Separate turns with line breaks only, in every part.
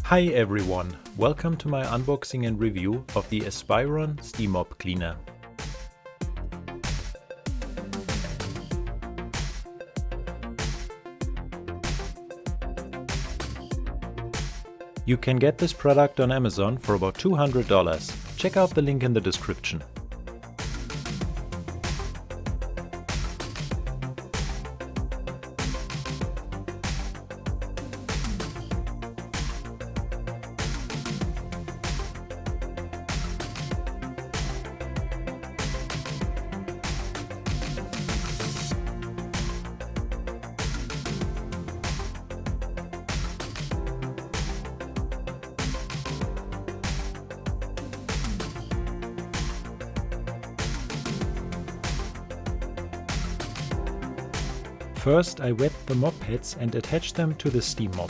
Hi everyone, welcome to my unboxing and review of the Aspiron Steam Mop Cleaner. You can get this product on Amazon for about $200. Check out the link in the description. First, I wet the mop heads and attach them to the steam mop.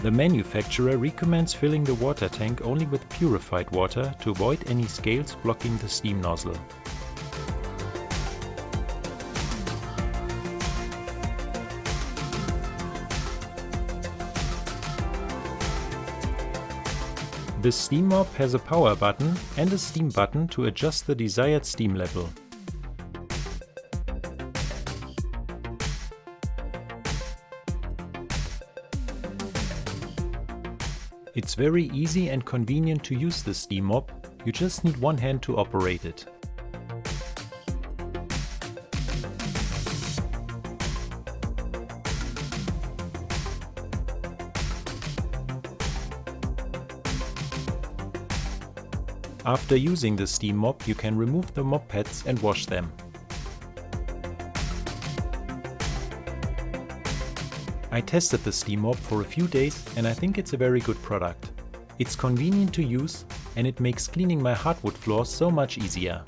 The manufacturer recommends filling the water tank only with purified water to avoid any scales blocking the steam nozzle. The steam mop has a power button and a steam button to adjust the desired steam level. It's very easy and convenient to use the steam mop, you just need one hand to operate it. After using the steam mop, you can remove the mop pads and wash them. I tested the steam mop for a few days and I think it's a very good product. It's convenient to use and it makes cleaning my hardwood floors so much easier.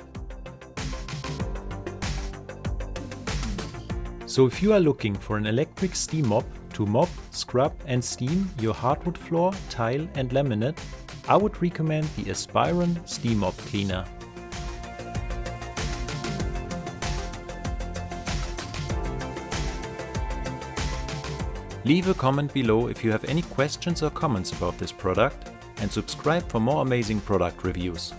So if you are looking for an electric steam mop to mop, scrub and steam your hardwood floor, tile and laminate, I would recommend the Aspiron Steam Mop Cleaner. Leave a comment below if you have any questions or comments about this product and subscribe for more amazing product reviews.